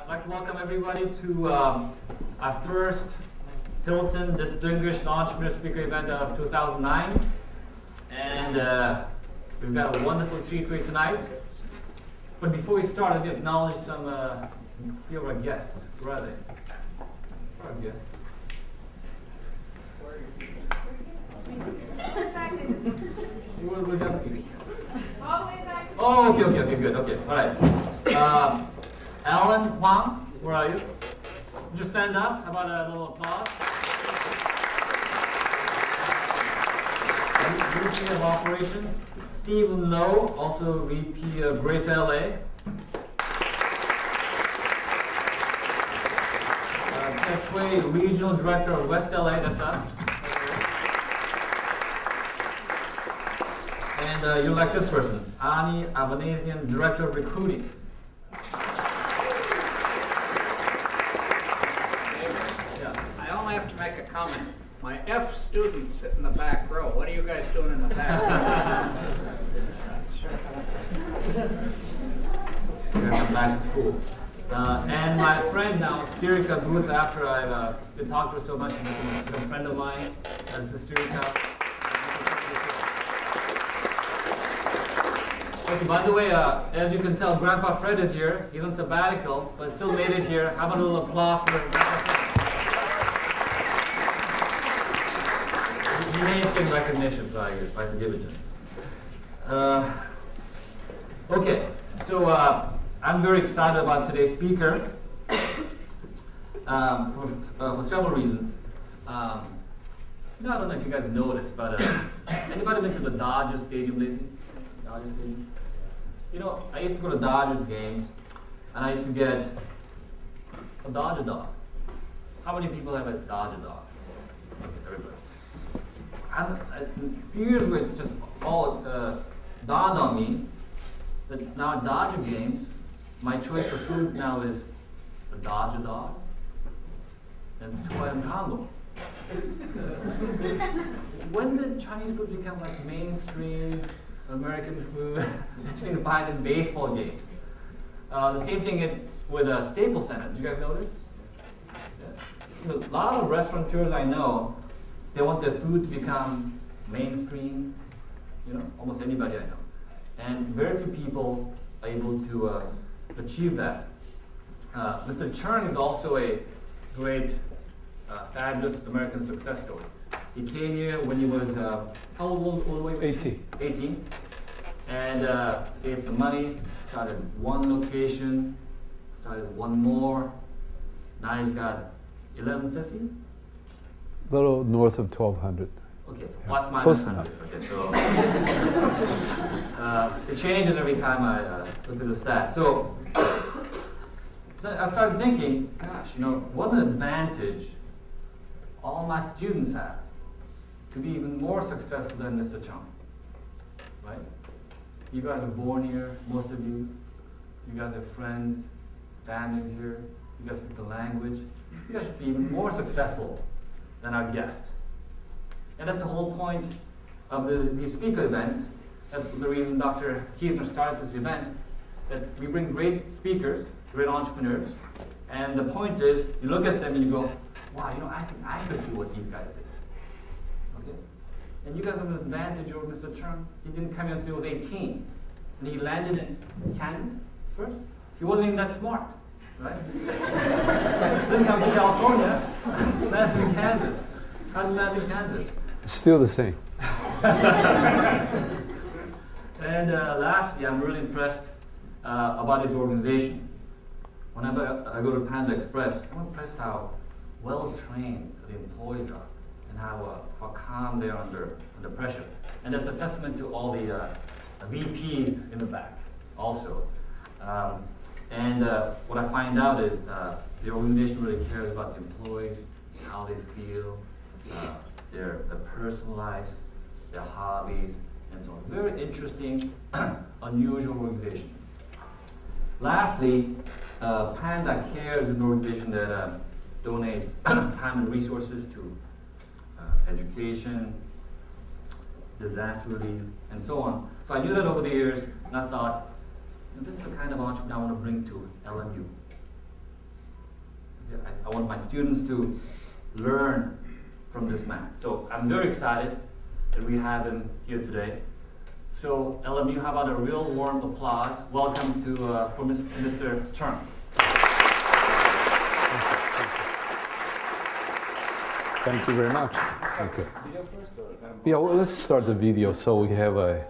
I'd like to welcome everybody to our first Hilton Distinguished Entrepreneur Speaker event of 2009. And we've got a wonderful treat for you tonight. But before we start, let me acknowledge some few of our guests. Where are they? Where are our guests? Where we got? All the way back. Oh, okay, good, okay, all right. Alan Huang, where are you? Just stand up. How about a little applause? VP of Operations. Stephen Lowe, also VP of Greater LA. Jeff Quay, Regional Director of West LA, that's us. And you like this person, Ani Avanesian, Director of Recruiting. I only have to make a comment. My F students sit in the back row. What are you guys doing in the back? We're going to come back to school. And my friend now, Sirika Booth, after I've been talking to her so much, she's a friend of mine. This is Sirika. Okay, by the way, as you can tell, Grandpa Fred is here. He's on sabbatical, but still made it here. How about a little applause for Grandpa Fred? He ain't getting recognition, so I can give it to him. Okay, so I'm very excited about today's speaker for several reasons. I don't know if you guys noticed, but anybody been to the Dodgers Stadium lately? Dodgers Stadium? You know, I used to go to Dodgers games, and I used to get a Dodger dog. How many people have a Dodger dog? Everybody. And a few years ago, it just all dawned on me that now at Dodger games, my choice for food now is a Dodger dog and 2-item combo. When did Chinese food become like mainstream American food that you can find in baseball games? The same thing with Staples Center. Did you guys notice? Yeah. A lot of restaurateurs I know, they want their food to become mainstream. You know, almost anybody I know, and very few people are able to achieve that. Mr. Cheung is also a great, fabulous American success story. He came here when he was, how old were you? 18. 18. And saved some money, started one location, started one more. Now he's got 1150? A little north of 1200. Okay, so plus minus Close 100. enough. Okay, so it changes every time I look at the stats. So I started thinking, gosh, you know, what an advantage all my students have to be even more successful than Mr. Cheung, right? You guys are born here, most of you. You guys have friends, families here. You guys speak the language. You guys should be even more successful than our guest. And that's the whole point of these speaker events. That's the reason Dr. Kiesner started this event, that we bring great speakers, great entrepreneurs, and the point is, you look at them and you go, wow, you know, I think I could do what these guys did. Okay? And you guys have an advantage over Mr. Cheung. He didn't come here until he was 18. And he landed in Kansas first. He wasn't even that smart, right? Didn't come to California, landed in Kansas. How did he land in Kansas? Still the same. And lastly, I'm really impressed about his organization. Whenever I go to Panda Express, I'm impressed how well-trained the employees are and how calm they are under pressure. And that's a testament to all the VPs in the back also. What I find out is the organization really cares about the employees, how they feel, their personal lives, their hobbies, and so on. Very interesting, unusual organization. Lastly, Panda Cares is an organization that donates time and resources to education, disaster relief, and so on. So I knew that over the years, and I thought, this is the kind of entrepreneur I want to bring to LMU. want my students to learn from this man. So I'm very excited that we have him here today. So LMU, how about a real warm applause? Welcome to for Mr. Cheung. Thank you very much. Thank you. Yeah, well, let's start the video so we have a.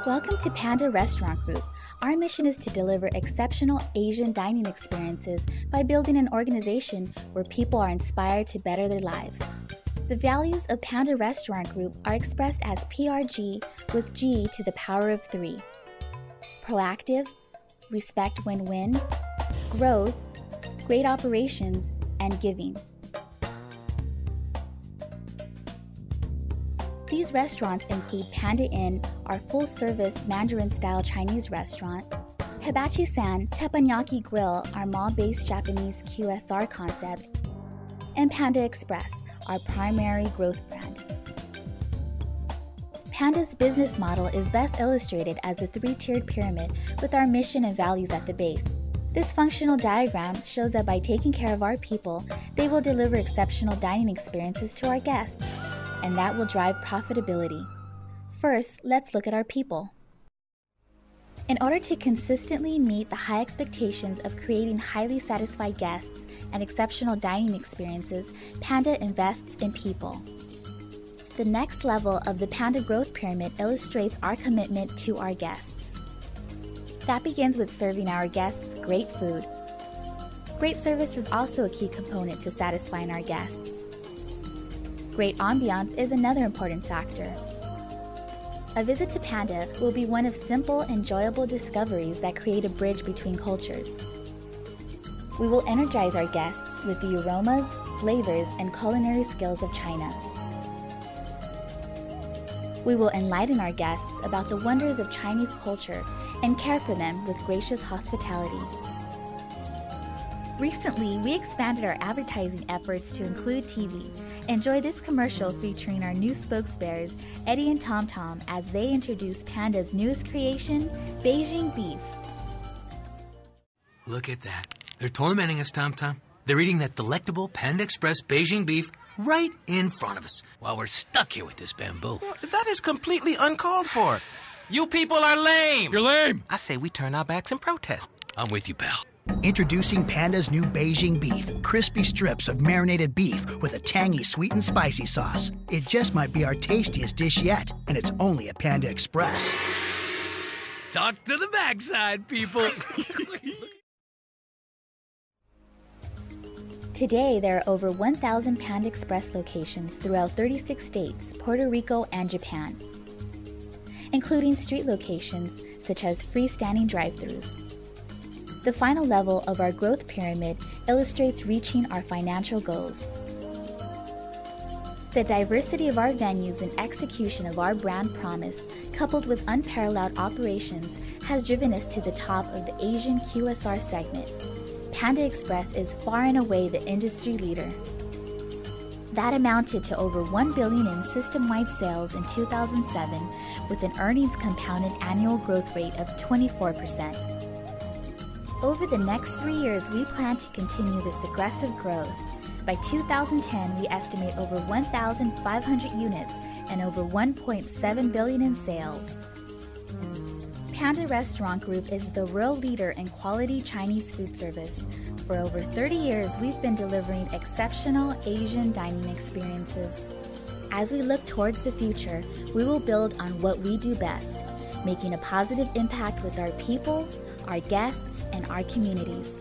Welcome to Panda Restaurant Group. Our mission is to deliver exceptional Asian dining experiences by building an organization where people are inspired to better their lives. The values of Panda Restaurant Group are expressed as PRG with G to the power of 3. Proactive, respect win-win, growth, great operations, and giving. These restaurants include Panda Inn, our full-service Mandarin-style Chinese restaurant, Hibachi-san Teppanyaki Grill, our mall-based Japanese QSR concept, and Panda Express, our primary growth brand. Panda's business model is best illustrated as a 3-tiered pyramid with our mission and values at the base. This functional diagram shows that by taking care of our people, they will deliver exceptional dining experiences to our guests, and that will drive profitability. First, let's look at our people. In order to consistently meet the high expectations of creating highly satisfied guests and exceptional dining experiences, Panda invests in people. The next level of the Panda Growth Pyramid illustrates our commitment to our guests. That begins with serving our guests great food. Great service is also a key component to satisfying our guests. Great ambiance is another important factor. A visit to Panda will be one of simple, enjoyable discoveries that create a bridge between cultures. We will energize our guests with the aromas, flavors, and culinary skills of China. We will enlighten our guests about the wonders of Chinese culture and care for them with gracious hospitality. Recently, we expanded our advertising efforts to include TV. Enjoy this commercial featuring our new spokesbearers, Eddie and Tom Tom, as they introduce Panda's newest creation, Beijing beef. Look at that. They're tormenting us, Tom Tom. They're eating that delectable Panda Express Beijing beef right in front of us while we're stuck here with this bamboo. Well, that is completely uncalled for. You people are lame. You're lame. I say we turn our backs and protest. I'm with you, pal. Introducing Panda's new Beijing beef. Crispy strips of marinated beef with a tangy sweet and spicy sauce. It just might be our tastiest dish yet, and it's only at Panda Express. Talk to the backside, people. Today, there are over 1,000 Panda Express locations throughout 36 states, Puerto Rico, and Japan, including street locations such as freestanding drive-thrus. The final level of our growth pyramid illustrates reaching our financial goals. The diversity of our venues and execution of our brand promise, coupled with unparalleled operations, has driven us to the top of the Asian QSR segment. Panda Express is far and away the industry leader. That amounted to over $1 billion in system-wide sales in 2007, with an earnings compounded annual growth rate of 24%. Over the next 3 years, we plan to continue this aggressive growth. By 2010, we estimate over 1,500 units and over 1.7 billion in sales. Panda Restaurant Group is the world leader in quality Chinese food service. For over 30 years, we've been delivering exceptional Asian dining experiences. As we look towards the future, we will build on what we do best, making a positive impact with our people, our guests, and our communities.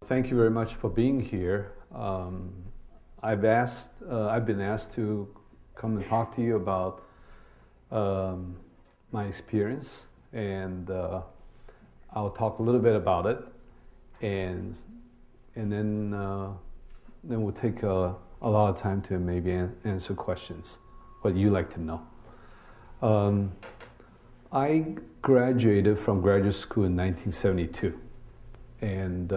Thank you very much for being here. I've been asked to come and talk to you about my experience, and I'll talk a little bit about it, and then we'll take a lot of time to maybe answer questions, what you like to know. I graduated from graduate school in 1972, and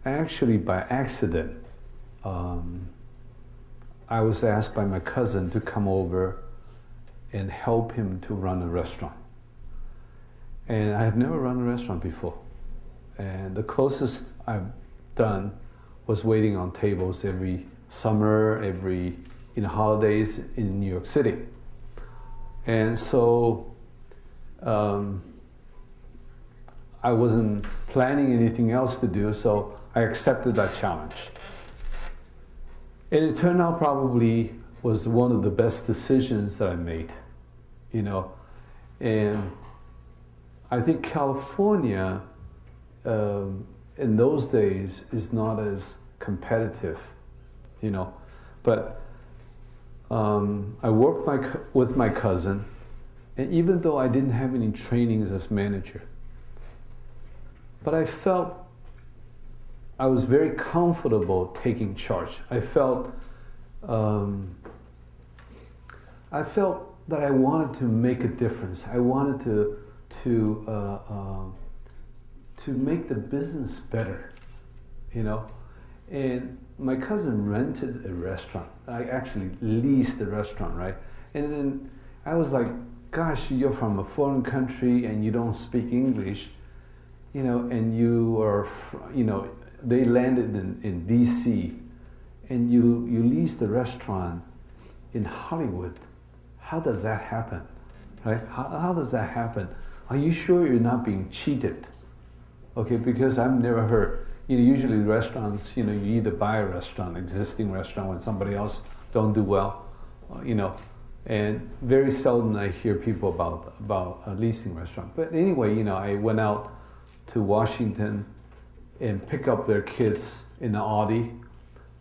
actually, by accident, I was asked by my cousin to come over and help him to run a restaurant. And I have never run a restaurant before. And the closest I've done was waiting on tables every summer, every holidays in New York City. And so I wasn't planning anything else to do, so I accepted that challenge. And it turned out probably was one of the best decisions that I made, And I think California, in those days, is not as competitive, But I worked with my cousin, and even though I didn't have any trainings as manager, but I felt I was very comfortable taking charge. I felt that I wanted to make a difference. I wanted to make the business better, And my cousin rented a restaurant. I actually leased the restaurant, right? And then I was like, "Gosh, you're from a foreign country and you don't speak English, and you are, they landed in DC, and you lease the restaurant in Hollywood. How does that happen, right? How does that happen? Are you sure you're not being cheated?" Okay, because I've never heard. Usually restaurants, you either buy a restaurant, existing restaurant, when somebody else don't do well, and very seldom I hear people about a leasing restaurant. But anyway, I went out to Washington and pick up their kids in the Audi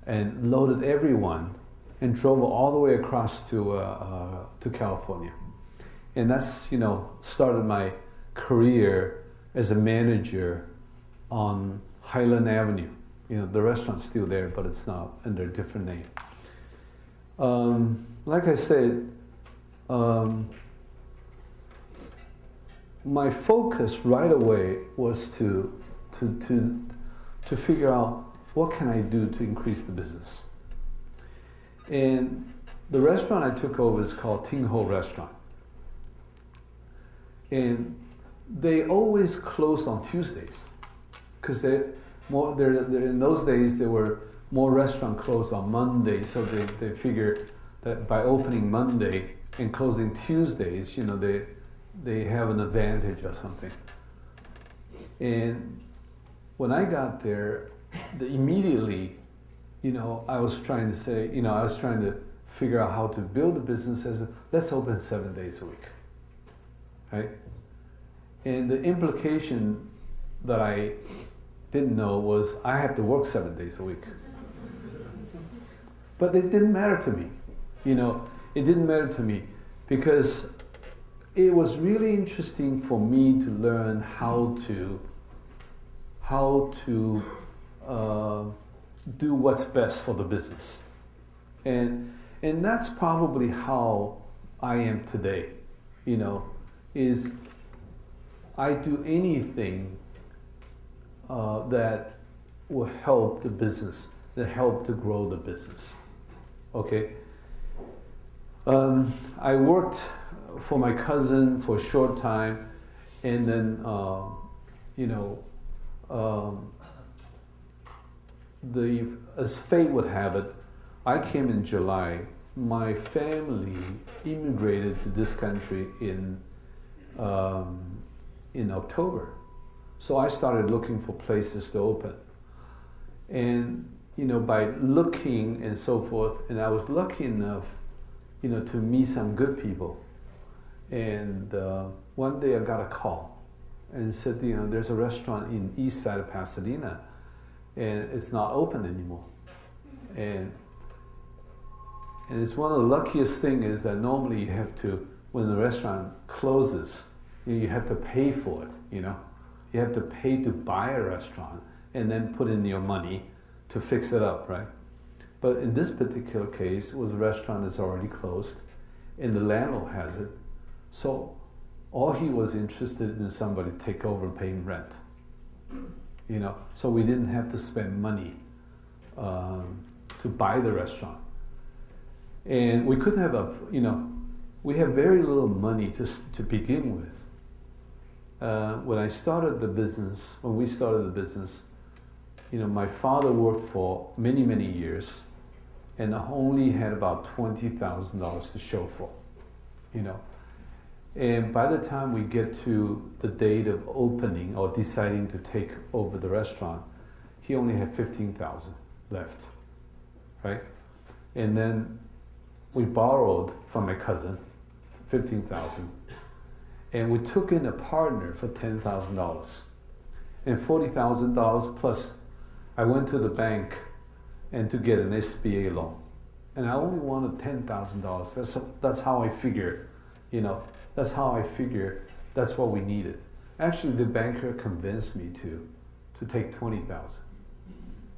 and loaded everyone and drove all the way across to California. And that's, started my career as a manager on Highland Avenue. The restaurant's still there, but it's now under a different name. Like I said, my focus right away was to figure out what can I do to increase the business. And the restaurant I took over is called Ting Ho Restaurant. And they always closed on Tuesdays, because in those days there were more restaurants closed on Monday, so they figured that by opening Monday and closing Tuesdays, they have an advantage or something. And when I got there, immediately, you know, I was trying to say, you know, I was trying to figure out how to build a business as let's open 7 days a week, right? And the implication that I didn't know was I have to work 7 days a week. But it didn't matter to me, you know, it didn't matter to me because it was really interesting for me to learn how to do what's best for the business. And that's probably how I am today, you know, is I do anything that will help the business, that help to grow the business, okay? I worked for my cousin for a short time, and then, you know, as fate would have it, I came in July. My family immigrated to this country in October. So I started looking for places to open. And, you know, by looking and so forth, and I was lucky enough, you know, to meet some good people. And one day I got a call and said, you know, there's a restaurant in east side of Pasadena and it's not open anymore. And it's one of the luckiest things is that normally you have to, when the restaurant closes, you have to pay for it, you know. You have to pay to buy a restaurant and then put in your money to fix it up, right? But in this particular case, it was a restaurant that's already closed and the landlord has it. So all he was interested in is somebody to take over and pay him rent, you know. So we didn't have to spend money to buy the restaurant. And we couldn't have you know, we have very little money to begin with. When I started the business, when we started the business, you know, my father worked for many, many years and only had about $20,000 to show for, you know. And by the time we get to the date of opening or deciding to take over the restaurant, he only had $15,000 left, right? And then we borrowed from my cousin $15,000, and we took in a partner for $10,000, and $40,000 plus. I went to the bank and to get an SBA loan, and I only wanted $10,000. That's how I figure, you know. That's how I figure. That's what we needed. Actually, the banker convinced me to take $20,000.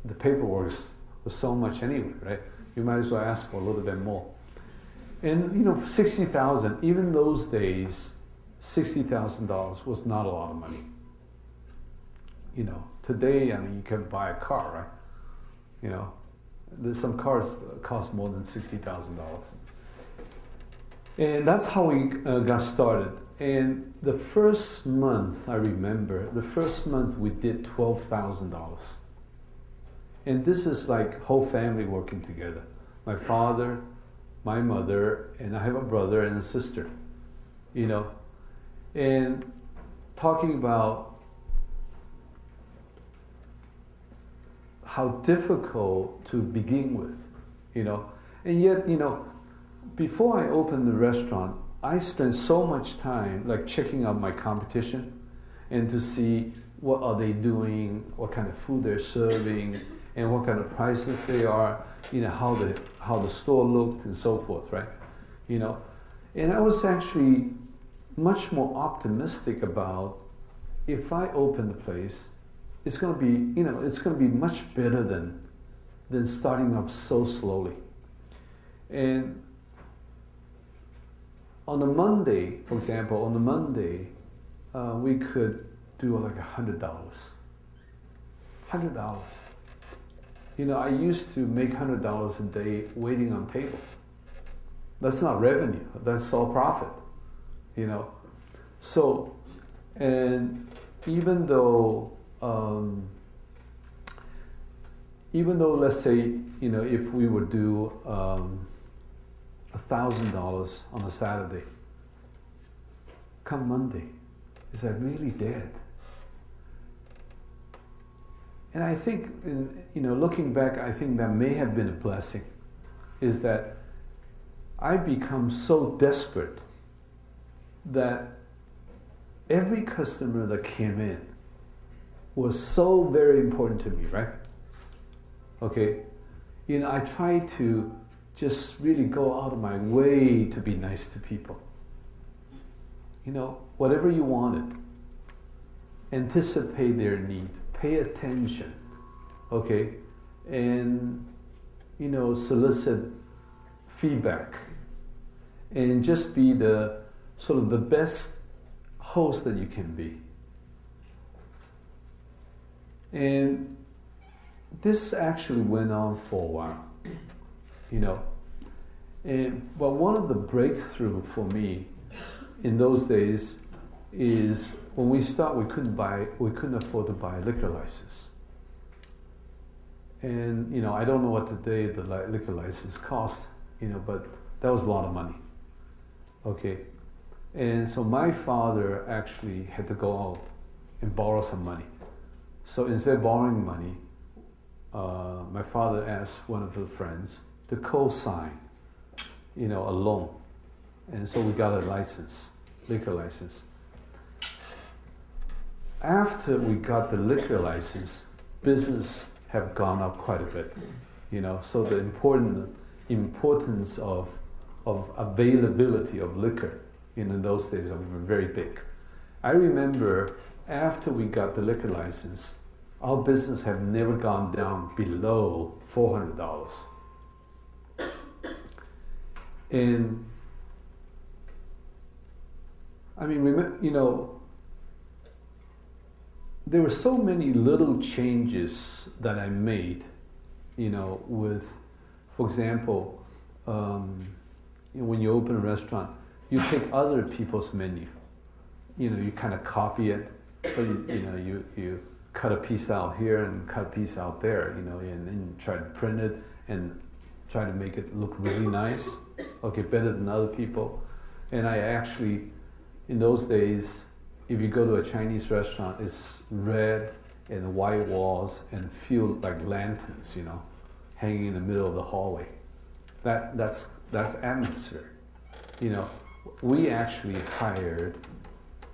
The paperwork was so much anyway, right? You might as well ask for a little bit more. And you know, for $60,000, even those days, $60,000 was not a lot of money. You know, today, I mean, you can buy a car, right? You know, there's some cars cost more than $60,000. And that's how we got started. And the first month, I remember, the first month we did $12,000. And this is like whole family working together. My father, my mother, and I have a brother and a sister, you know. And talking about how difficult to begin with, you know. And yet, you know, before I opened the restaurant, I spent so much time like checking out my competition and to see what are they doing, what kind of food they're serving, and what kind of prices they are, you know, how the store looked and so forth, right? You know, and I was actually much more optimistic about if I open the place, it's going to be, you know, it's going to be much better than starting up so slowly. And on a Monday, for example, on a Monday, we could do like $100. $100. You know, I used to make $100 a day waiting on table. That's not revenue, that's all profit, you know. So, and even though let's say, you know, if we would do $1,000 on a Saturday, come Monday, is that really dead? And I think, looking back, I think that may have been a blessing, is that I become so desperate that every customer that came in was so very important to me, right? Okay, I try to just really go out of my way to be nice to people. Whatever you wanted, anticipate their need, pay attention, okay, and solicit feedback, and just be the sort of the best host that you can be. And this actually went on for a while, but one of the breakthrough for me in those days is when we couldn't afford to buy a liquor license. And I don't know what today the liquor license cost, but that was a lot of money. Okay, and so my father actually had to go out and borrow some money. So instead of borrowing money, my father asked one of his friends to co-sign, a loan, and so we got a liquor license. After we got the liquor license, business have gone up quite a bit, so the importance of availability of liquor in those days are very big. I remember after we got the liquor license, our business have never gone down below $400. And I mean, there were so many little changes that I made, with, for example, when you open a restaurant, you take other people's menu. You kind of copy it, but you cut a piece out here and cut a piece out there, and try to print it and try to make it look really nice, okay, better than other people. And I actually, in those days, if you go to a Chinese restaurant, it's red and white walls and feel like lanterns, hanging in the middle of the hallway. That's atmosphere. We actually hired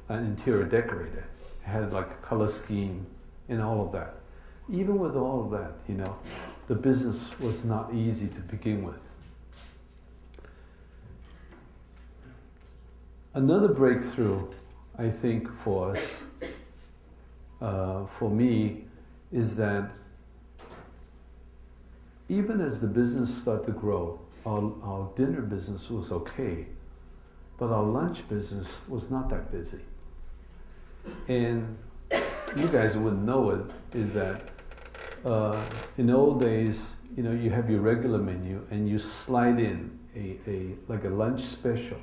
an interior decorator, had like a color scheme and all of that. Even with all of that, the business was not easy to begin with. Another breakthrough, I think, for us, for me, is that even as the business started to grow, our dinner business was okay, but our lunch business was not that busy. And you guys wouldn't know it, is that in the old days, you have your regular menu and you slide in like a lunch special,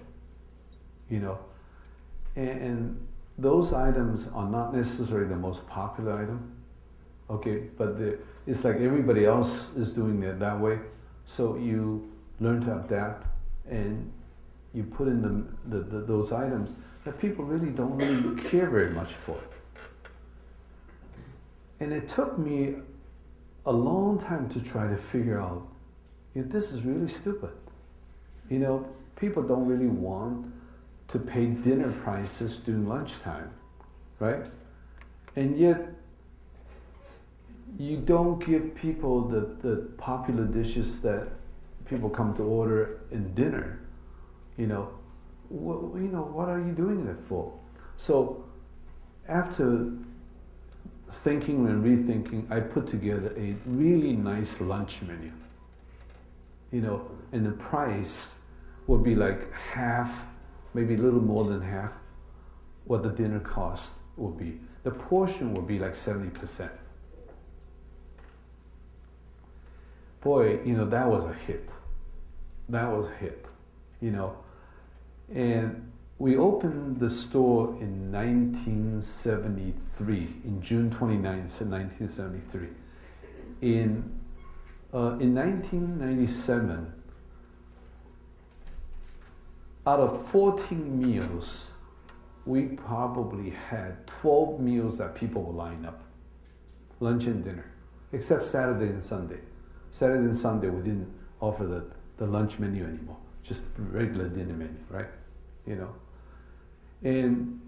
and those items are not necessarily the most popular item, okay, but it's like everybody else is doing it that way, so you learn to adapt and you put in those items that people really don't really care very much for. And it took me a long time to try to figure out, this is really stupid. People don't really want to pay dinner prices during lunchtime, right? And yet, you don't give people the popular dishes that people come to order in dinner. What are you doing that for? So, after thinking and rethinking, I put together a really nice lunch menu. And the price would be like half, maybe a little more than half, what the dinner cost would be. The portion would be like 70%. Boy, that was a hit. That was a hit, And we opened the store in 1973, in June 29th, 1973. In 1997, out of 14 meals, we probably had 12 meals that people would line up. lunch and dinner, except Saturday and Sunday. Saturday and Sunday we didn't offer the lunch menu anymore, just regular dinner menu, right? You know, and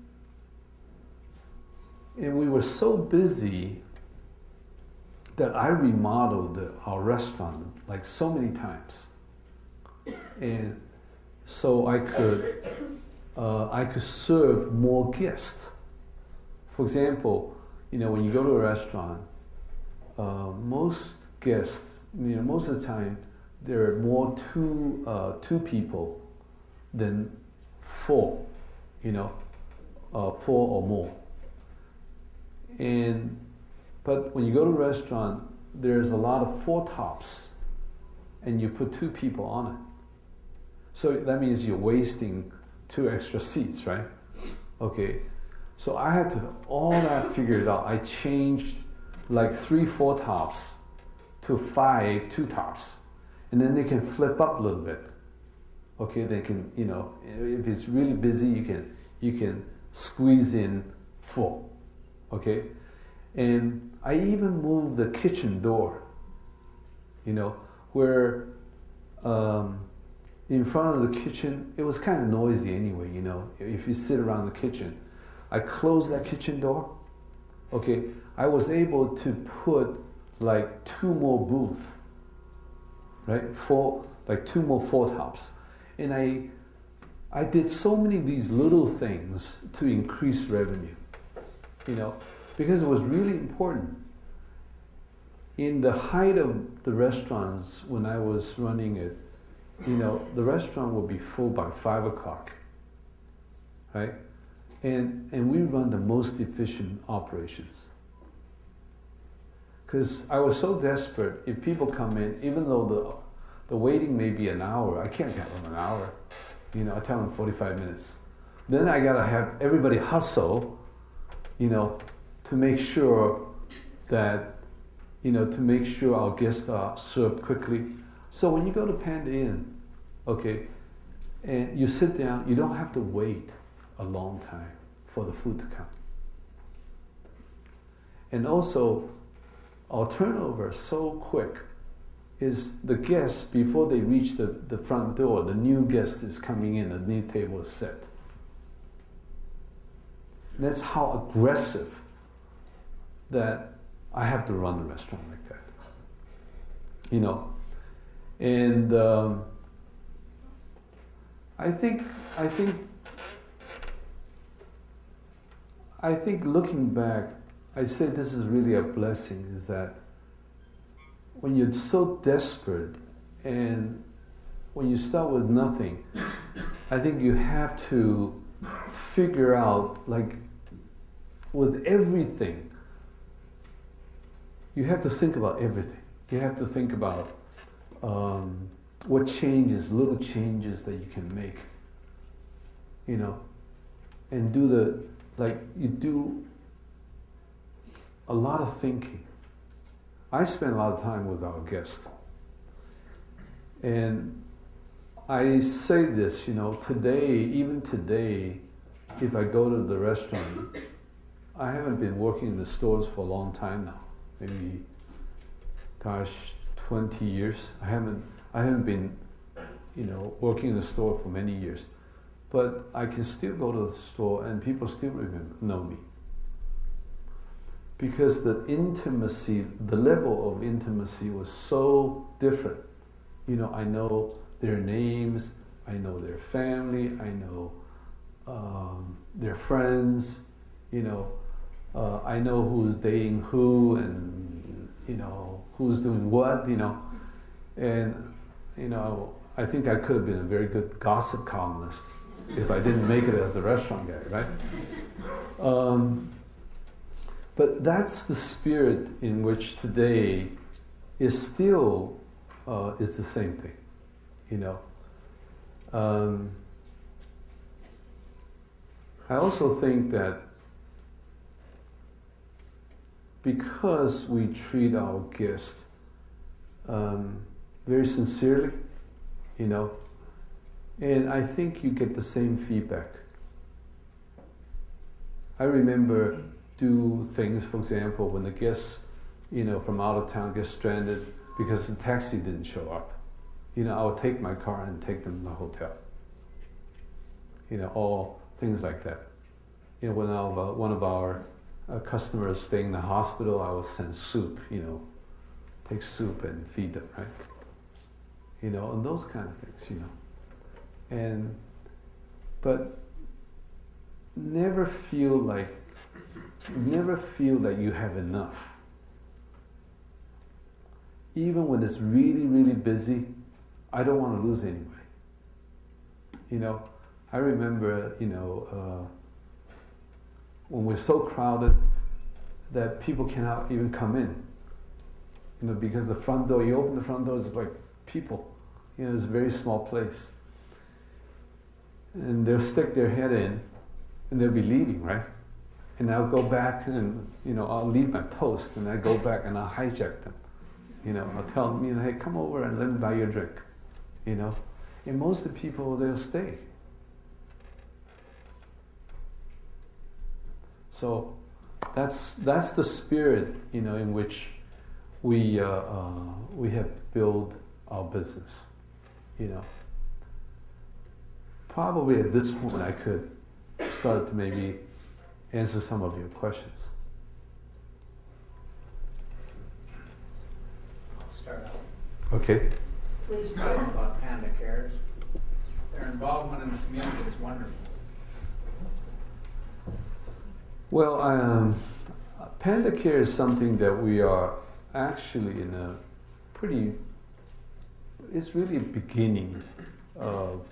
we were so busy that I remodeled our restaurant like so many times, and so I could serve more guests. For example, you know, when you go to a restaurant, most guests, you know, most of the time there are more two people than four, you know, four or more. But when you go to a restaurant, there's a lot of four tops, and you put two people on it. So that means you're wasting 2 extra seats, right? Okay, so I had to all that figured out. I changed like 3 4 tops to 5 2 tops, and then they can flip up a little bit. Okay, they can, you know, if it's really busy, you can squeeze in 4. Okay, and I even moved the kitchen door. You know, where in front of the kitchen, it was kind of noisy anyway, you know, if you sit around the kitchen. I closed that kitchen door. Okay, I was able to put like 2 more booths, right? 2 more 4 tops. And I did so many of these little things to increase revenue, you know, because it was really important. In the height of the restaurants, when I was running it, you know, the restaurant would be full by 5 o'clock, right? And we run the most efficient operations. Because I was so desperate, if people come in, even though the waiting may be an hour, I can't tell them an hour. You know, I tell them 45 minutes. Then I gotta have everybody hustle, you know, to make sure that, you know, to make sure our guests are served quickly. So when you go to Panda Inn, okay, and you sit down, you don't have to wait a long time for the food to come. And also, our turnover is so quick, is the guests, before they reach the front door, the new guest is coming in, the new table is set. And that's how aggressive that I have to run the restaurant like that. You know, and I think looking back, I say this is really a blessing, is that when you're so desperate and when you start with nothing, I think you have to figure out, like, with everything, you have to think about everything. You have to think about what changes, little changes that you can make, you know, and you do a lot of thinking. I spend a lot of time with our guests. And I say this, you know, even today, if I go to the restaurant, I haven't been working in the stores for a long time now. Maybe, 20 years. I haven't been, you know, working in the store for many years. But I can still go to the store and people still know me. Because the intimacy, the level of intimacy was so different. You know, I know their names, I know their family, I know their friends, you know, I know who's dating who and, you know, who's doing what, you know. And, you know, I think I could have been a very good gossip columnist if I didn't make it as the restaurant guy, right? But that's the spirit in which today is still is the same thing, you know. I also think that because we treat our guests very sincerely, you know, and I think you get the same feedback. I remember do things, for example, when the guests from out of town get stranded because the taxi didn't show up. I would take my car and take them to the hotel. All things like that. When one of our customers staying in the hospital, I would send soup, take soup and feed them, right? And those kind of things, but never feel like you have enough. Even when it's really, really busy, I don't want to lose anybody. I remember, when we're so crowded that people cannot even come in. Because the front door, you open the front door, it's like people. It's a very small place. And they'll stick their head in, and they'll be leaving, right? And I'll go back and, I'll leave my post, and I go back and I'll hijack them. I'll tell them, hey, come over and let me buy you a drink. And most of the people, they'll stay. So that's the spirit, in which we have built our business. Probably at this point I could start to maybe answer some of your questions. I'll start out. Okay. Please tell them about Panda Cares. Their involvement in the community is wonderful. Well, Panda Care is something that we are actually in a pretty, it's really a beginning of,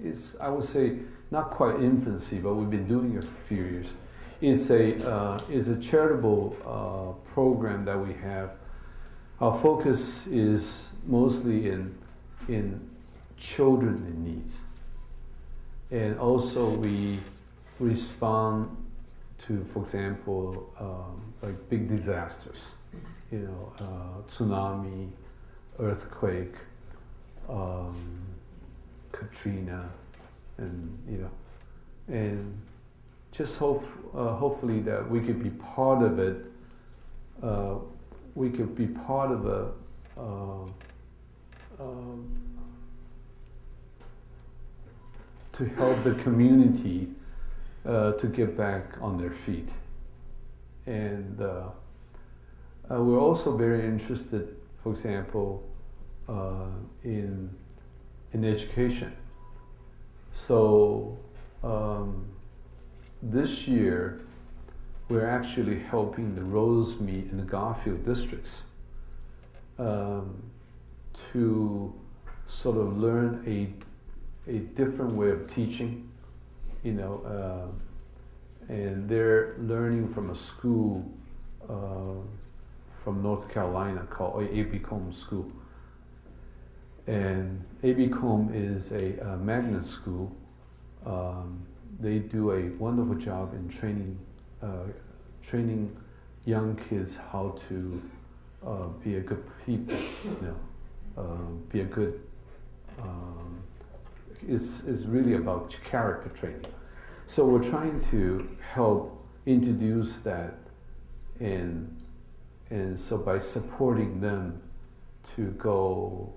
it's, I would say, not quite infancy, but we've been doing it for a few years. It's a charitable program that we have. Our focus is mostly in children in need. And also we respond to, for example, like big disasters, tsunami, earthquake, Katrina, and and just hopefully that we could be part of it. We could be part of to help the community to get back on their feet. And we're also very interested, for example, in education. So this year, we're actually helping the Rosemead and the Garfield districts to sort of learn a different way of teaching, and they're learning from a school from North Carolina called ABComb School. And ABComb is a magnet school. They do a wonderful job in training young kids how to be a good people, be a good. It's really about character training. So we're trying to help introduce that, and so by supporting them to go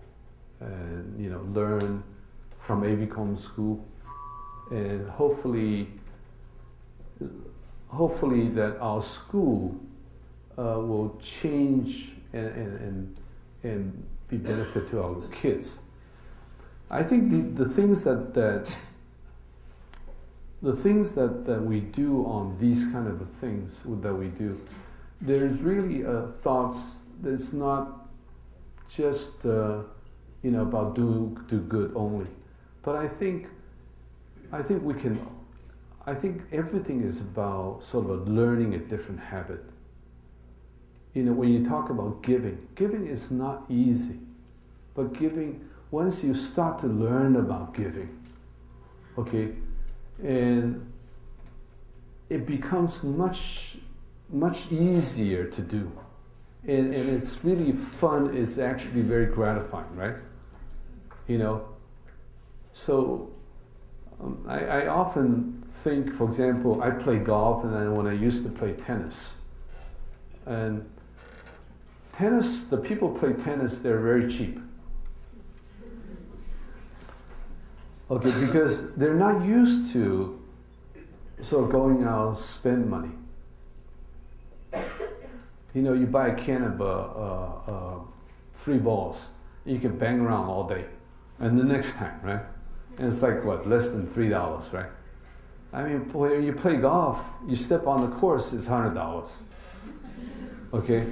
and learn from ABComb School, and hopefully that our school will change and be benefit to our kids. I think the things that we do on these kind of things that we do, there's really thoughts that's not just about do good only, but I think everything is about sort of learning a different habit. When you talk about giving is not easy, but giving, once you start to learn about giving, okay, and it becomes much easier to do, and it's really fun. It's actually very gratifying, right? So I often think, for example, I play golf, and then when I used to play tennis, And tennis, the people play tennis, they're very cheap. Okay, because they're not used to sort of going out, spend money. You know, you buy a can of 3 balls, you can bang around all day. And the next time, right? And it's like, what, less than $3, right? I mean, boy, you play golf, you step on the course, it's $100. Okay?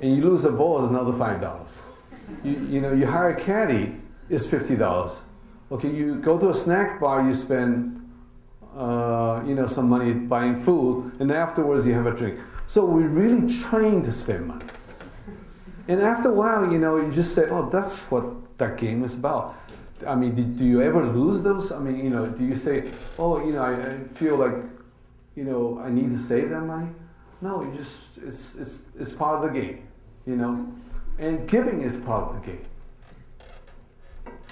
And you lose a ball, it's another $5. You know, you hire a caddy, it's $50. Okay, you go to a snack bar, you spend, you know, some money buying food, and afterwards you have a drink. So we really train to spend money. And after a while, you know, you just say, oh, that's what that game is about. I mean, do you ever lose those? I mean, you know, do you say, oh, you know, I feel like, you know, I need to save that money? No, you just, it's part of the game, you know. And giving is part of the game.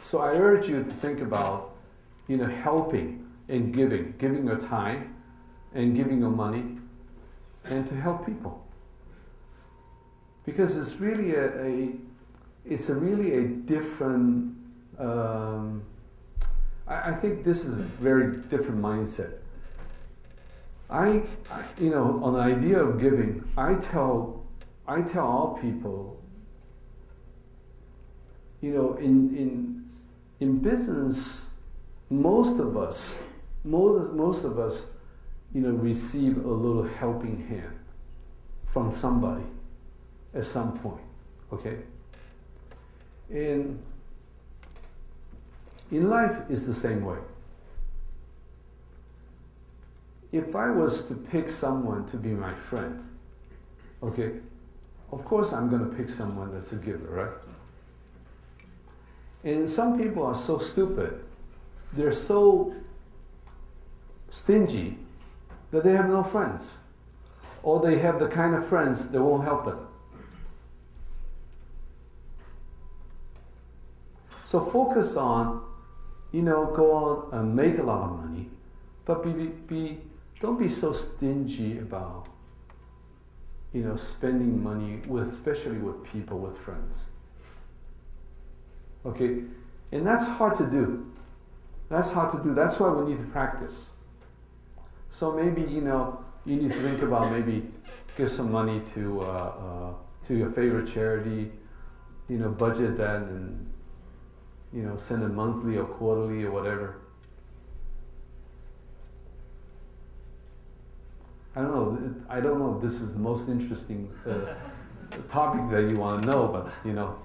So I urge you to think about, you know, helping and giving your time and giving your money, and to help people. Because it's really a different, I think this is a very different mindset. You know, on the idea of giving, I tell all people, you know, in business, most of us, you know, receive a little helping hand from somebody at some point, okay? And in life, it's the same way. If I was to pick someone to be my friend, okay, of course I'm going to pick someone that's a giver, right? And some people are so stupid, they're so stingy that they have no friends. Or they have the kind of friends that won't help them. So focus on, you know, go out and make a lot of money, but don't be so stingy about, you know, spending money with, especially with people, with friends. Okay, and that's hard to do. That's hard to do. That's why we need to practice. So maybe, you know, you need to think about maybe give some money to your favorite charity, you know, budget that and, you know, send it monthly or quarterly or whatever. I don't know if this is the most interesting topic that you want to know, but, you know,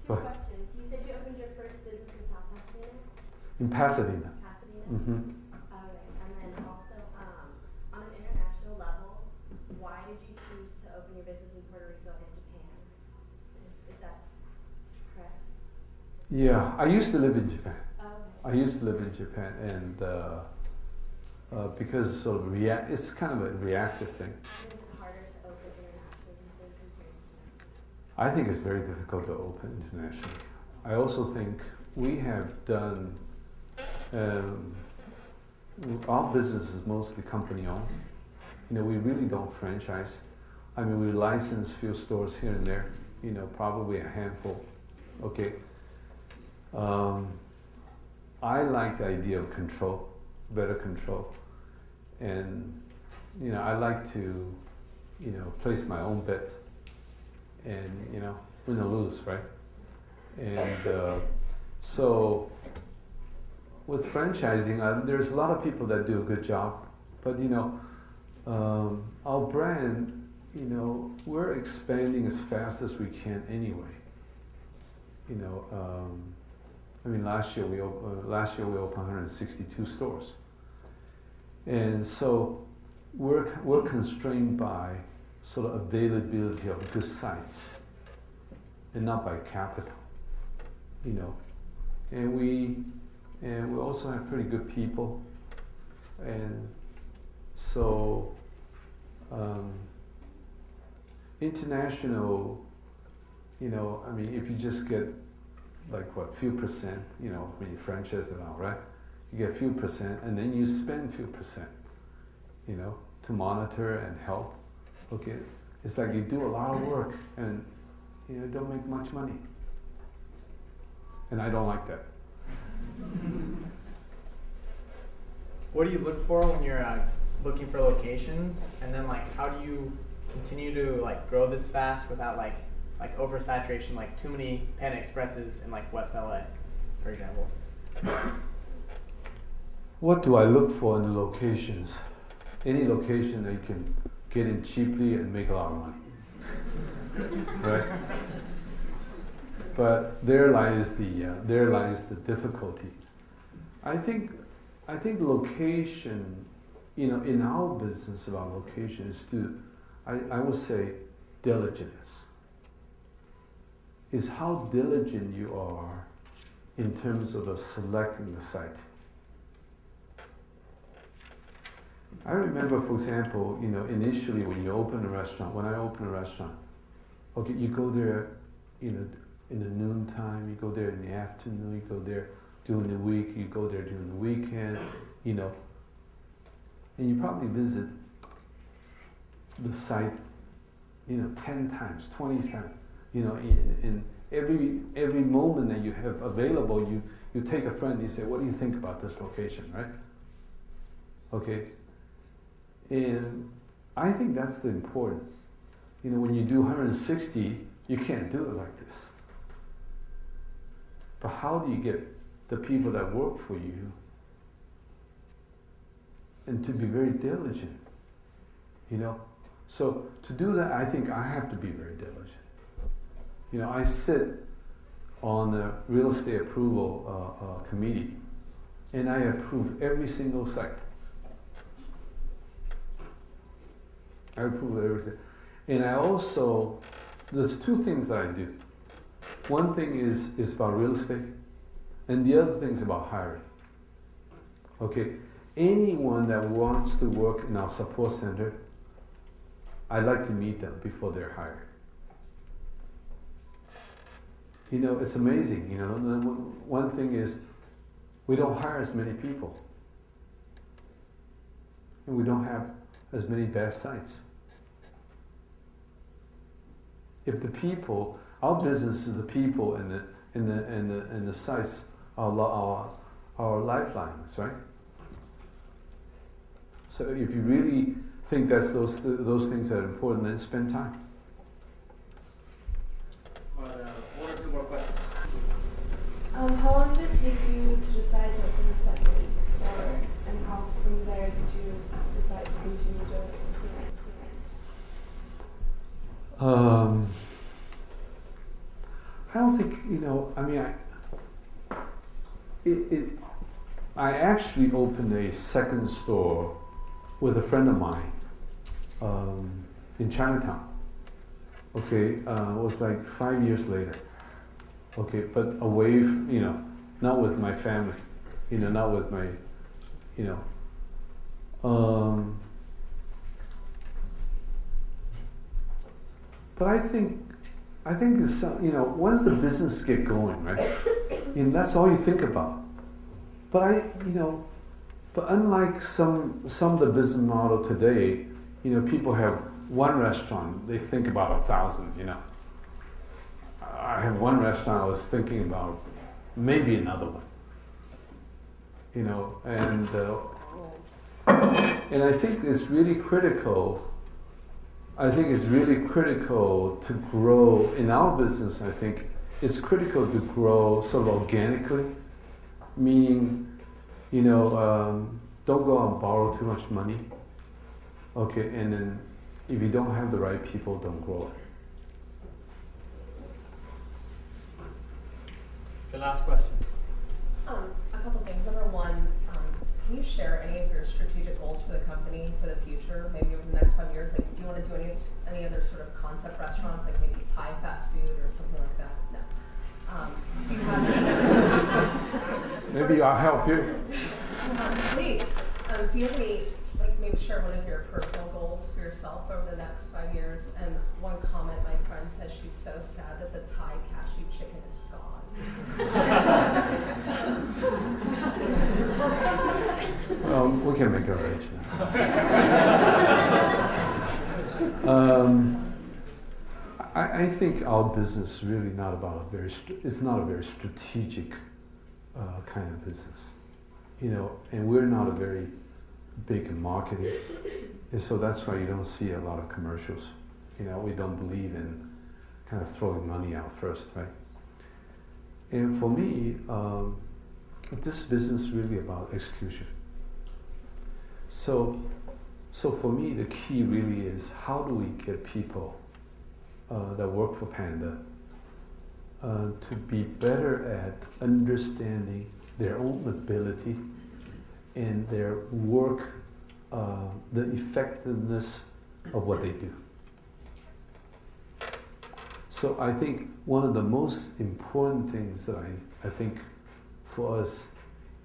Two questions. You said you opened your first business in South Pasadena? In Pasadena. Pasadena? Mm-hmm. Okay. And then also, on an international level, why did you choose to open your business in Puerto Rico and Japan? Is that correct? Yeah, I used to live in Japan. Oh, okay. I used to live in Japan, and because sort of it's kind of a reactive thing. Is it harder to open internationally than compared to domestic? I think it's very difficult to open internationally. I also think we have done, our business is mostly company owned. You know, we really don't franchise. I mean, we license few stores here and there, you know, probably a handful, okay. I like the idea of control, better control. And, you know, I like to, you know, place my own bet and, you know, win or lose, right? And so with franchising, there's a lot of people that do a good job, but, you know, our brand, you know, we're expanding as fast as we can anyway. You know, I mean, last year we opened 162 stores. And so we're constrained by sort of availability of good sites and not by capital, you know. And we also have pretty good people. And so international, you know, I mean, if you just get like what, few percent, you know, when you franchise it out, right? You get a few percent and then you spend few percent. you know, to monitor and help. Okay, it's like you do a lot of work and you know, don't make much money. And I don't like that. What do you look for when you're looking for locations? And then like, how do you continue to like grow this fast without like oversaturation, like too many Panda Expresses in like West LA, for example? What do I look for in the locations? Any location that you can get in cheaply and make a lot of money, right? But there lies the difficulty. I think location, you know, in our business about location is I would say diligence. Is how diligent you are in terms of selecting the site. I remember, for example, you know, initially when you open a restaurant, when I open a restaurant, okay, you go there, you know, in the noontime, you go there in the afternoon, you go there during the week, you go there during the weekend, you know, and you probably visit the site, you know, 10 times, 20 times, you know, in every moment that you have available, you take a friend and you say, what do you think about this location, right? Okay. And I think that's the important. You know, when you do 160, you can't do it like this. But how do you get the people that work for you and to be very diligent, you know? So to do that, I think I have to be very diligent. You know, I sit on the real estate approval committee, and I approve every single site. I approve everything. And I also, there's two things that I do. One thing is about real estate, and the other thing is about hiring. Okay, anyone that wants to work in our support center, I'd like to meet them before they're hired. You know, it's amazing, you know, one thing is we don't hire as many people. And we don't have as many best sites. If the people, our business is the people and the sites are our lifelines, right? So if you really think that's those things that are important, then spend time. One or two more questions. How long did it take you to decide to open the second store, and how from there did you decide to continue to expand? I don't think, you know, I mean, I actually opened a second store with a friend of mine in Chinatown. Okay, it was like 5 years later. Okay, but away, you know, not with my family, you know, not with my, you know. But I think it's, you know, once the business get going, right, and that's all you think about. But but unlike some of the business model today, you know, people have one restaurant, they think about 1,000, you know. I have one restaurant, I was thinking about maybe another one, you know, and I think it's really critical. I think it's really critical to grow in our business. I think it's critical to grow sort of organically, meaning, you know, don't go out and borrow too much money. Okay, and then if you don't have the right people, don't grow it. The last question. A couple things. Number one, can you share any of your strategic goals for the company for the future, maybe over the next 5 years? Like, do you want to do any other sort of concept restaurants, like maybe Thai fast food or something like that? No. Do you have any? Maybe I'll help you. Please. Do you have any like maybe share one of your personal goals for yourself over the next 5 years. And one comment, my friend says she's so sad that the Thai cashew chicken is gone. Well, we can make arrangements. I think our business is really not about it's not a very strategic kind of business, and we're not a very big in marketing, and so that's why you don't see a lot of commercials. We don't believe in kind of throwing money out first, right? And for me, this business is really about execution. So for me, the key really is how do we get people that work for Panda to be better at understanding their own ability and their work, the effectiveness of what they do. So I think one of the most important things that I think for us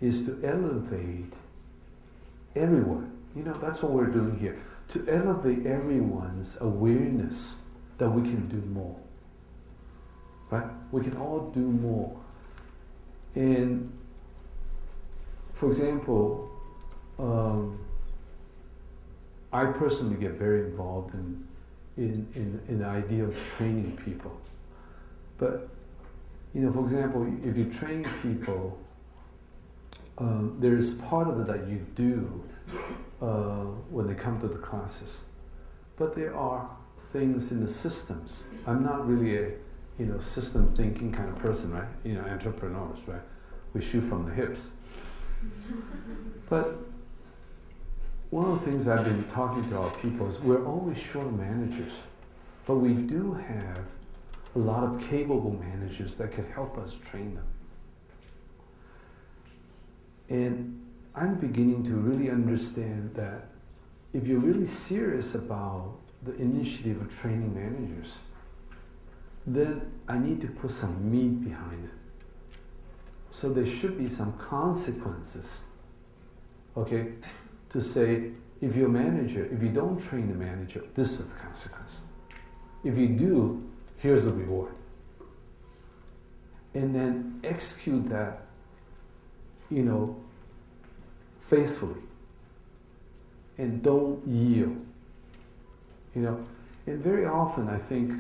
is to elevate everyone. That's what we're doing here. To elevate everyone's awareness that we can do more. Right? We can all do more. And for example, I personally get very involved in the idea of training people. But, for example, if you train people, there is part of it that you do when they come to the classes. But there are things in the systems. I'm not really a system thinking kind of person, right? Entrepreneurs, right? We shoot from the hips. But one of the things I've been talking to our people is we're always short of managers, but we do have a lot of capable managers that could help us train them. And I'm beginning to really understand that if you're really serious about the initiative of training managers, then I need to put some meat behind it. So there should be some consequences, okay? To say, if you're a manager, if you don't train a manager, this is the consequence. If you do, here's the reward. And then execute that, faithfully. And don't yield. And very often I think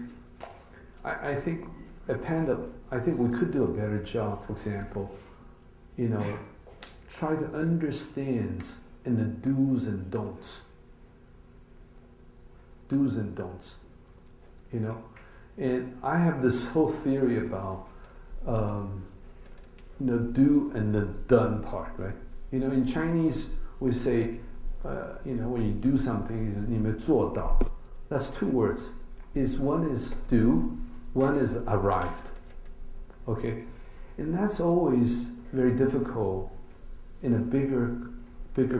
at Panda, I think we could do a better job, for example, try to understand in the do's and don'ts. Do's and don'ts, And I have this whole theory about, do and the done part, right? In Chinese, we say, when you do something, 你没做到. That's two words. One is do, one is arrived. Okay? And that's always very difficult in a bigger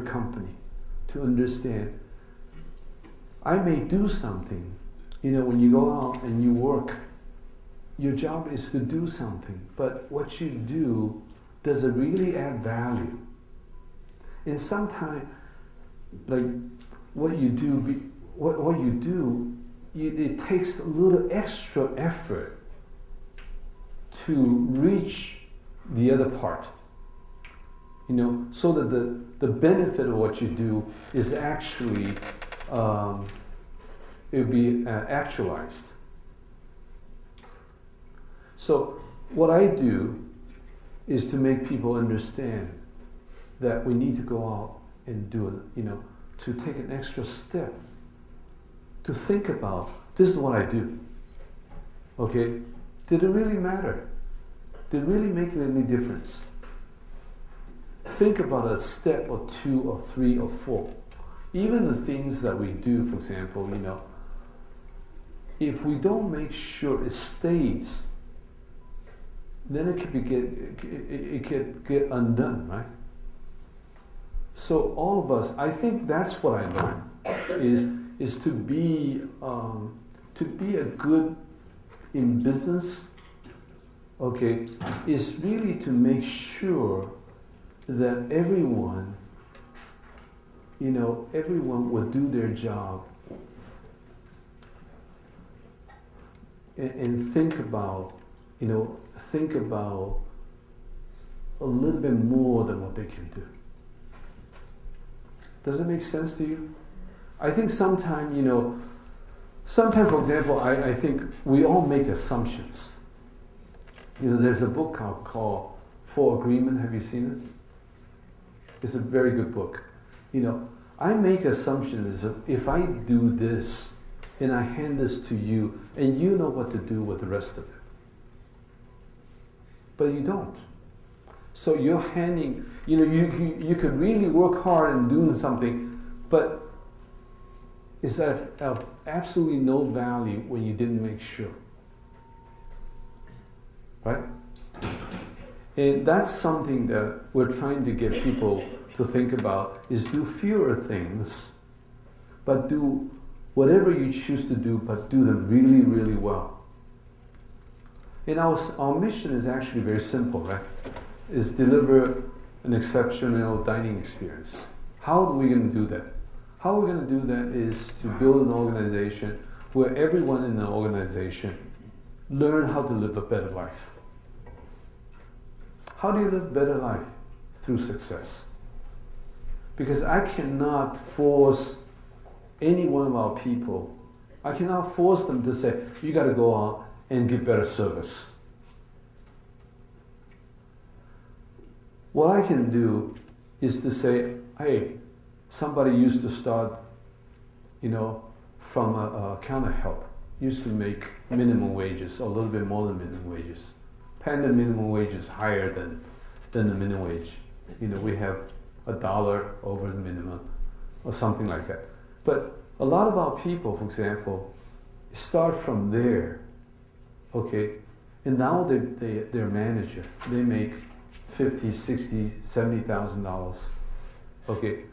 company to understand. I may do something, when you go out and you work, your job is to do something, but what you do, does it really add value? And sometimes, like what you do, it takes a little extra effort to reach the other part. So that the benefit of what you do is actually it'll be actualized. So what I do is to make people understand that we need to go out and do it, to take an extra step, to think about, this is what I do. Okay? Did it really matter? Did it really make any difference? Think about a step or two or three or four. Even the things that we do, for example, if we don't make sure it stays, then it could get undone, right? So all of us, I think that's what I learned, is to be a good in business, okay, is really to make sure that everyone you know, everyone would do their job and think about, you know, think about a little bit more than what they can do. Does it make sense to you? I think sometimes, you know, sometimes, for example, I think we all make assumptions. You know, there's a book called For Agreement. Have you seen it? It's a very good book. You know, I make assumptions that if I do this and I hand this to you and you know what to do with the rest of it. But you don't. So you're handing, you know, you could really work hard in doing something, but it's of absolutely no value when you didn't make sure. Right? And that's something that we're trying to get people to think about, is do fewer things, but do whatever you choose to do, but do them really, really well. And our mission is actually very simple, right? Is deliver an exceptional dining experience. How are we going to do that? How we're going to do that is to build an organization where everyone in the organization learn how to live a better life. How do you live a better life? Through success. Because I cannot force any one of our people, I cannot force them to say, you got to go out and give better service. What I can do is to say, hey, somebody used to start, you know, from a counter help, used to make minimum wages, or a little bit more than minimum wages. Panda minimum wage is higher than the minimum wage. You know, we have $1 over the minimum, or something like that. But a lot of our people, for example, start from there, okay, and now they're manager. They make $50,000, $60,000, $70,000, okay.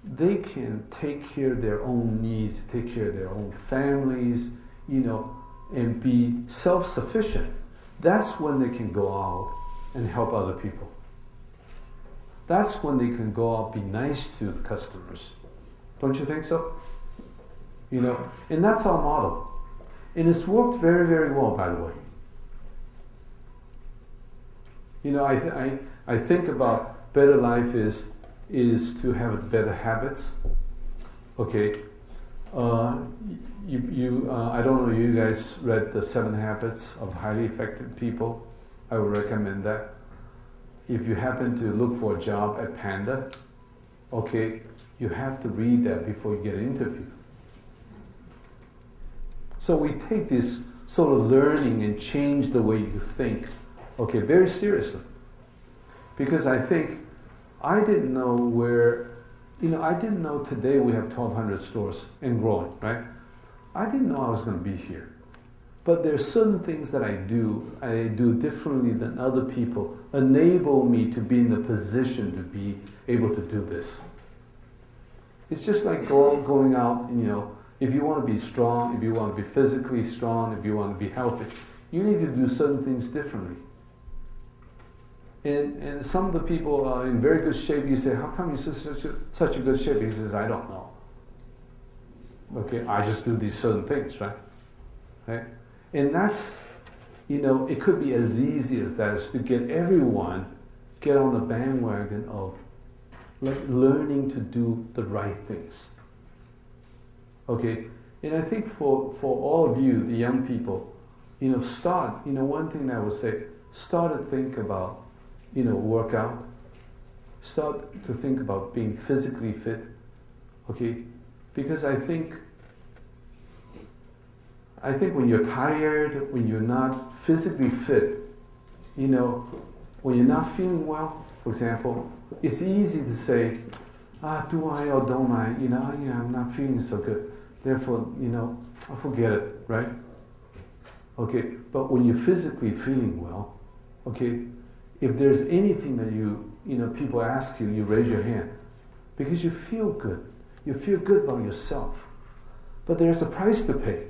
They can take care of their own needs, take care of their own families, you know, and be self-sufficient. That's when they can go out and help other people. That's when they can go out, be nice to the customers. Don't you think so? You know, and that's our model. And it's worked very, very well, by the way. You know, I think about better life is to have better habits. Okay. I don't know, you guys read the 7 Habits of Highly Effective People? I would recommend that. If you happen to look for a job at Panda, okay, you have to read that before you get an interview. So we take this sort of learning and change the way you think, okay, very seriously. Because I think, I didn't know where, you know, I didn't know today we have 1,200 stores and growing, right? I didn't know I was going to be here. But there's certain things that I do differently than other people, enable me to be in the position to be able to do this. It's just like going out, you know, if you want to be strong, if you want to be physically strong, if you want to be healthy, you need to do certain things differently. And some of the people are in very good shape. You say, how come you're such a good shape? He says, I don't know. Okay, I just do these certain things, right? Right? And that's, you know, it could be as easy as that, is to get everyone get on the bandwagon of learning to do the right things. Okay, and I think for all of you, the young people, you know, start, you know, one thing that I would say, start to think about, you know, workout. Start to think about being physically fit, okay? Because I think when you're tired, when you're not physically fit, you know, when you're not feeling well, for example, it's easy to say, do I or don't I? You know, yeah, I'm not feeling so good. Therefore, you know, I'll forget it, right? Okay, but when you're physically feeling well, okay, if there's anything that you know, people ask you, you raise your hand. Because you feel good. You feel good about yourself. But there's a price to pay.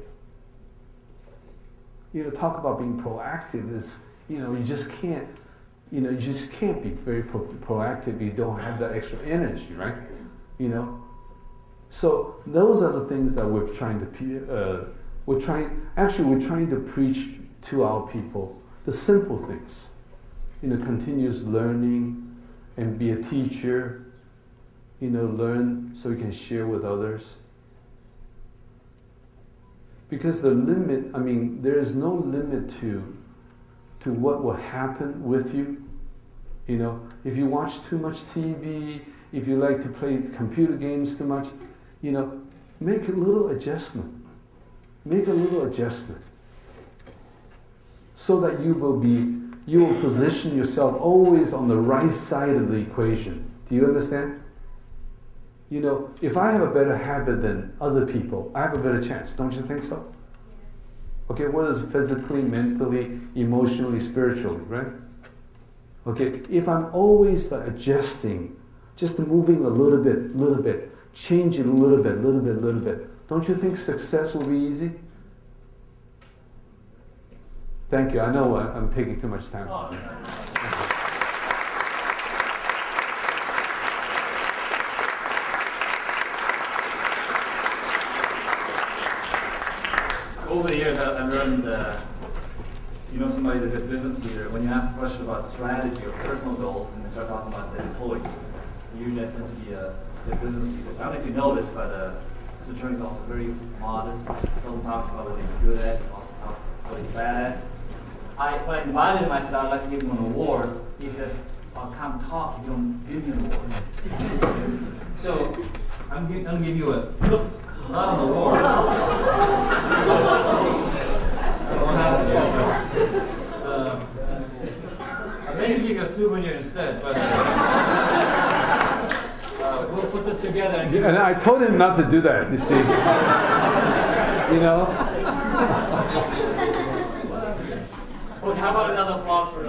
You know, talk about being proactive is, you know, you just can't be very proactive if you don't have that extra energy, right? you know. So those are the things that we're trying to we're trying to preach to our people, the simple things, you know, continuous learning, and be a teacher, you know, learn so you can share with others. Because the limit, I mean, there is no limit to what will happen with you. You know, if you watch too much TV, if you like to play computer games too much, you know, make a little adjustment. Make a little adjustment. So that you will position yourself always on the right side of the equation. Do you understand? You know, if I have a better habit than other people, I have a better chance. Don't you think so? Okay, what is physically, mentally, emotionally, spiritually, right? Okay, if I'm always adjusting, just moving a little bit, changing a little bit, don't you think success will be easy? Thank you. I know I'm taking too much time. Over the years, I've learned, you know, somebody's a good business leader. When you ask a question about strategy or personal goals, and they start talking about the employees, usually I tend to be a business leader. I don't know if you know this, but this attorney is also very modest. Someone talks about what he's good at, also talks about what he's bad at. When I invited him, I said I'd like to give him an award. He said, "I can't talk if you don't give me an award." So I'm going to give you not an award. I may give you a souvenir instead, but we'll put this together. And I told him not to do that, you see. You know? Okay, how about another applause for